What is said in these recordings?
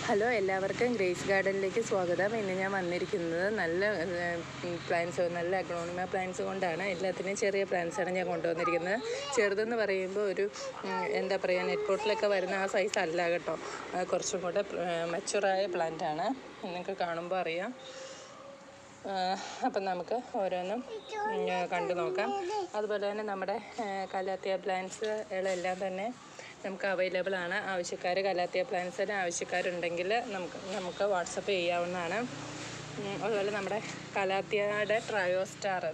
Hello, എല്ലാവർക്കും grace ഗാർഡനിലേക്ക് സ്വാഗതം. ഇന്ന് ഞാൻ വന്നിരിക്കുന്നത് നല്ല പ്ലാന്റ്സ്, നല്ല അഗ്ലോണിമ പ്ലാന്റ്സ് കൊണ്ടാണ്. എല്ലാത്തിനും ചെറിയ പ്ലാന്റ്സാണ് ഞാൻ കൊണ്ടുവന്നിരിക്കുന്നത്. ചെറുതെന്ന് പറയുമ്പോൾ ഒരു എന്താ പറയുക, നെറ്റ് പോട്ടിലൊക്കെ വരുന്ന ആ സൈസ് അല്ല കേട്ടോ. കുറച്ചും കൂടെ മച്ചുറായ പ്ലാന്റാണ്. നിങ്ങൾക്ക് കാണുമ്പോൾ അറിയാം. അപ്പം നമുക്ക് ഓരോന്നും കണ്ടു നോക്കാം. അതുപോലെ തന്നെ നമ്മുടെ കലാത്തിയ പ്ലാന്റ്സുകളെല്ലാം തന്നെ നമുക്ക് അവൈലബിൾ ആണ്. കലാത്തിയ പ്ലാന്റ്സിന് ആവശ്യക്കാരുണ്ടെങ്കിൽ നമുക്ക് വാട്സപ്പ് ചെയ്യാവുന്നതാണ്. അതുപോലെ നമ്മുടെ കലാത്തിയയുടെ ട്രയോസ്റ്റാർ,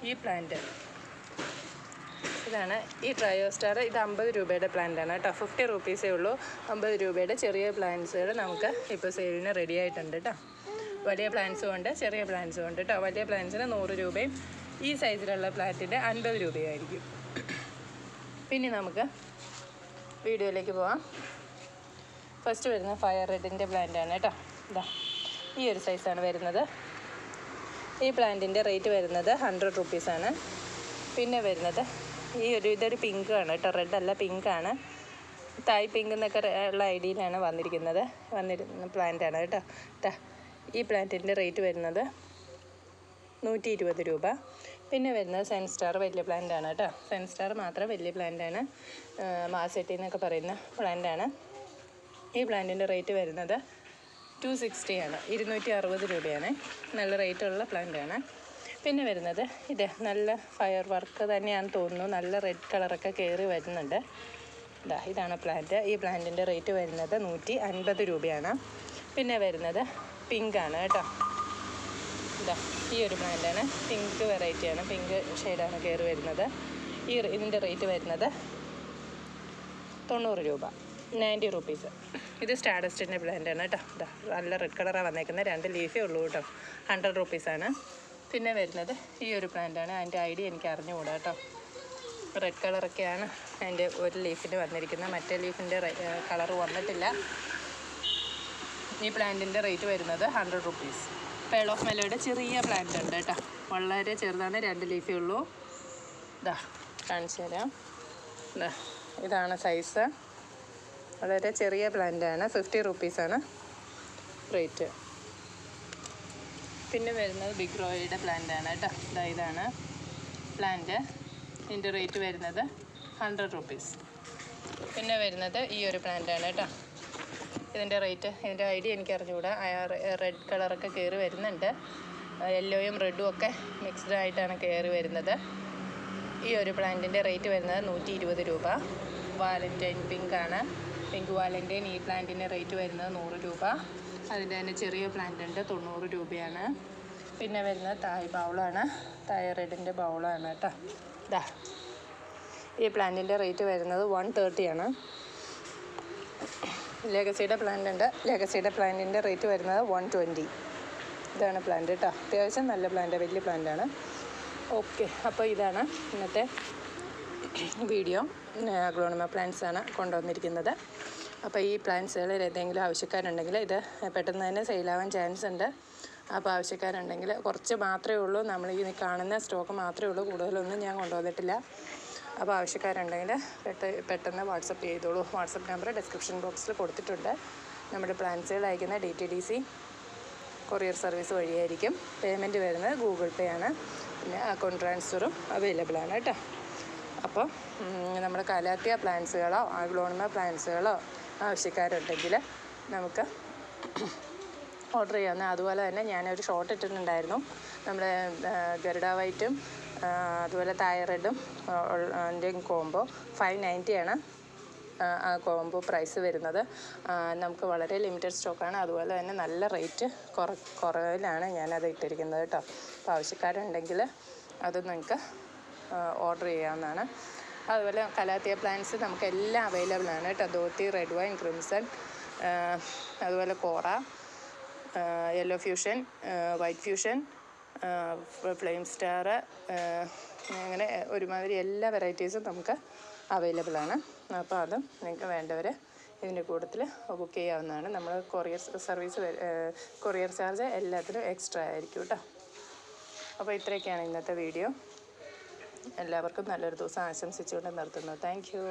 ഈ പ്ലാന്റ് ഇതാണ്. ഈ ട്രയോസ്റ്റാർ ഇത് 50 രൂപയുടെ പ്ലാന്റാണ് കേട്ടോ. 50 റുപ്പീസേ ഉള്ളൂ. 50 രൂപയുടെ ചെറിയ പ്ലാന്റ്സുകൾ നമുക്ക് ഇപ്പോൾ സെയിലിന് റെഡി ആയിട്ടുണ്ട് കേട്ടോ. വലിയ പ്ലാന്റ്സും ഉണ്ട്, ചെറിയ പ്ലാന്റ്സും ഉണ്ട് കേട്ടോ. വലിയ പ്ലാന്റ്സിന് 100 രൂപയും ഈ സൈസിലുള്ള പ്ലാന്റിൻ്റെ 50 രൂപയായിരിക്കും. പിന്നെ നമുക്ക് വീഡിയോയിലേക്ക് പോവാം. ഫസ്റ്റ് വരുന്നത് ഫയർ റെഡിൻ്റെ പ്ലാന്റാണ് കേട്ടോ. ഈ ഒരു സൈസാണ് വരുന്നത്. ഈ പ്ലാന്റിൻ്റെ റേറ്റ് വരുന്നത് 100 റുപ്പീസാണ്. പിന്നെ വരുന്നത് ഇതൊരു പിങ്ക് ആണ് കേട്ടോ. റെഡ് അല്ല, പിങ്കാണ്. തായ് പിങ്ക് എന്നൊക്കെ ഉള്ള ഐഡിയയിലാണ് വന്നിരിക്കുന്ന പ്ലാന്റാണ് കേട്ടോ. ഈ പ്ലാന്റിൻ്റെ റേറ്റ് വരുന്നത് 120 രൂപ. പിന്നെ വരുന്നത് സെൻസ്റ്റാർ, വലിയ പ്ലാന്റാണ് കേട്ടോ. സെൻസ്റ്റാർ മാത്രം വലിയ പ്ലാന്റാണ്. മാസെട്ടി എന്നൊക്കെ പറയുന്ന പ്ലാന്റാണ്. ഈ പ്ലാന്റിൻ്റെ റേറ്റ് വരുന്നത് 260 ആണ്, 260 രൂപയാണ്. നല്ല റേറ്റുള്ള പ്ലാന്റാണ്. പിന്നെ വരുന്നത് നല്ല ഫയർ വർക്ക് തന്നെയാണെന്ന് തോന്നുന്നു. നല്ല റെഡ് കളറൊക്കെ കയറി വരുന്നുണ്ട്. ഇതാണ് പ്ലാന്റ്. ഈ പ്ലാന്റിൻ്റെ റേറ്റ് വരുന്നത് 150 രൂപയാണ്. പിന്നെ വരുന്നത് പിങ്കാണ് കേട്ടോ. ഈ ഒരു പ്ലാന്റാണ്. പിങ്ക് വെറൈറ്റിയാണ്, പിങ്ക് ഷെയ്ഡാണ് കയറി വരുന്നത്. ഇതിൻ്റെ റേറ്റ് വരുന്നത് 90 രൂപ, 90 റുപ്പീസ്. ഇത് സ്റ്റാർഡസ്റ്റിൻ്റെ പ്ലാന്റാണ് കേട്ടോ. നല്ല റെഡ് കളറാണ് വന്നേക്കുന്നത്. 2 ലീഫേ ഉള്ളൂ കേട്ടോ. 100 റുപ്പീസാണ്. പിന്നെ വരുന്നത് ഈ ഒരു പ്ലാന്റാണ്. അതിൻ്റെ ഐഡിയ എനിക്ക് അറിഞ്ഞുകൂടാ കേട്ടോ. റെഡ് കളറൊക്കെയാണ് അതിൻ്റെ ഒരു ലീഫിന് വന്നിരിക്കുന്നത്. മറ്റേ ലീഫിൻ്റെ കളറ് വന്നിട്ടില്ല. ഈ പ്ലാന്റിൻ്റെ റേറ്റ് വരുന്നത് 100 റുപ്പീസ്. പേൾ ഓഫ് മെലോയുടെ ചെറിയ പ്ലാന്റ് ഉണ്ട് കേട്ടോ. വളരെ ചെറുതാണ്, 2 ലീഫേ ഉള്ളൂ. കാണിച്ചു തരാം. ഇതാണ് സൈസ്. വളരെ ചെറിയ പ്ലാന്റാണ്. 50 റുപ്പീസാണ് റേറ്റ്. പിന്നെ വരുന്നത് ബിഗ് റോയുടെ പ്ലാന്റാണ് കേട്ടോ. ഇതാണ് പ്ലാന്റ്. ഇതിൻ്റെ റേറ്റ് വരുന്നത് 100 റുപ്പീസ്. പിന്നെ വരുന്നത് ഈ ഒരു പ്ലാന്റാണ് കേട്ടോ. ഇതിൻ്റെ ഐഡിയ എനിക്ക് അറിഞ്ഞുകൂടാ. റെഡ് കളറൊക്കെ കയറി വരുന്നുണ്ട്. യെല്ലോയും റെഡും ഒക്കെ മിക്സ്ഡ് ആയിട്ടാണ് കയറി വരുന്നത്. ഈ ഒരു പ്ലാന്റിൻ്റെ റേറ്റ് വരുന്നത് 120 രൂപ. വാലൻറ്റൈൻ പിങ്കാണ്. Pink valentine. ഈ പ്ലാന്റിൻ്റെ റേറ്റ് വരുന്നത് 100 രൂപ. അതിൻ്റെ തന്നെ ചെറിയ പ്ലാന്റ് ഉണ്ട്, 90 രൂപയാണ്. പിന്നെ വരുന്നത് തായ് ബൗളാണ്. തായ് റെഡിൻ്റെ ബൗളാണ് കേട്ടോ. ഈ പ്ലാന്റിൻ്റെ റേറ്റ് വരുന്നത് 130 ആണ്. ലെഗസിയുടെ പ്ലാന്റ് ഉണ്ട്. ലെഗസിയുടെ പ്ലാന്റിൻ്റെ റേറ്റ് വരുന്നത് 120. ഇതാണ് പ്ലാന്റ് കേട്ടോ. അത്യാവശ്യം നല്ല പ്ലാന്റ്, വലിയ പ്ലാന്റാണ്. ഓക്കെ, അപ്പോൾ ഇതാണ് ഇന്നത്തെ വീഡിയോ. അഗ്ലോണിമ പ്ലാന്റ്സ് ആണ് കൊണ്ടുവന്നിരിക്കുന്നത്. അപ്പോൾ ഈ പ്ലാന്റ്സുകളിൽ ഏതെങ്കിലും ആവശ്യക്കാരുണ്ടെങ്കിൽ ഇത് പെട്ടെന്ന് തന്നെ സെയിലാവാൻ ചാൻസ് ഉണ്ട്. അപ്പോൾ ആവശ്യക്കാരുണ്ടെങ്കിൽ കുറച്ച് മാത്രമേ ഉള്ളൂ. നമ്മൾ ഈ കാണുന്ന സ്റ്റോക്ക് മാത്രമേ ഉള്ളൂ. കൂടുതലൊന്നും ഞാൻ കൊണ്ടുവന്നിട്ടില്ല. അപ്പോൾ ആവശ്യക്കാരുണ്ടെങ്കിൽ പെട്ടെന്ന് വാട്സപ്പ് ചെയ്തോളൂ. വാട്സപ്പ് നമ്പർ ഡിസ്ക്രിപ്ഷൻ ബോക്സിൽ കൊടുത്തിട്ടുണ്ട്. നമ്മുടെ പ്ലാൻസുകൾ അയക്കുന്ന DTDC കൊറിയർ സർവീസ് വഴിയായിരിക്കും. പേയ്മെൻറ്റ് വരുന്നത് ഗൂഗിൾ പേ ആണ്. പിന്നെ അക്കൗണ്ട് ട്രാൻസ്ഫറും അവൈലബിൾ ആണ് കേട്ടോ. അപ്പോൾ നമ്മുടെ കലാത്തിയ പ്ലാന്റ്സുകളോ അഗ്ലോണിമ പ്ലാന്റ്സുകളോ ആവശ്യക്കാരുണ്ടെങ്കിൽ നമുക്ക് ഓർഡർ ചെയ്യാവുന്ന. അതുപോലെ തന്നെ ഞാനൊരു ഷോർട്ട് ഇട്ടിട്ടുണ്ടായിരുന്നു. നമ്മുടെ ഗരുഡ വൈറ്റും അതുപോലെ തായ് റെഡും അതിൻ്റെയും കോംബോ 590 ആണ് ആ കോംബോ പ്രൈസ് വരുന്നത്. നമുക്ക് വളരെ ലിമിറ്റഡ് സ്റ്റോക്കാണ്. അതുപോലെ തന്നെ നല്ല റേറ്റ് കുറവിലാണ് ഞാനത് ഇട്ടിരിക്കുന്നത് കേട്ടോ. അപ്പോൾ ആവശ്യക്കാരുണ്ടെങ്കിൽ അത് നിങ്ങൾക്ക് ഓർഡർ ചെയ്യാവുന്നതാണ്. അതുപോലെ കലാത്തിയ പ്ലാന്റ്സ് നമുക്ക് എല്ലാം അവൈലബിൾ ആണ് കേട്ടോ. ധോത്തി, റെഡ് വൈൻ, ക്രിംസൺ, അതുപോലെ കോറ, yellow fusion, white fusion, flame star, അങ്ങനെ ഒരുമാതിരി എല്ലാ വെറൈറ്റീസും നമുക്ക് അവൈലബിൾ ആണ്. അപ്പോൾ അതും നിങ്ങൾക്ക് വേണ്ടവർ ഇതിൻ്റെ കൂട്ടത്തിൽ ബുക്ക് ചെയ്യാവുന്നതാണ്. നമ്മൾ കൊറിയർ ചാർജ് എല്ലാത്തിനും എക്സ്ട്രാ ആയിരിക്കും കേട്ടോ. അപ്പോൾ ഇത്രയൊക്കെയാണ് ഇന്നത്തെ വീഡിയോ. എല്ലാവർക്കും നല്ലൊരു ദിവസം ആശംസിച്ചുകൊണ്ട് നിർത്തുന്നു. Thank you.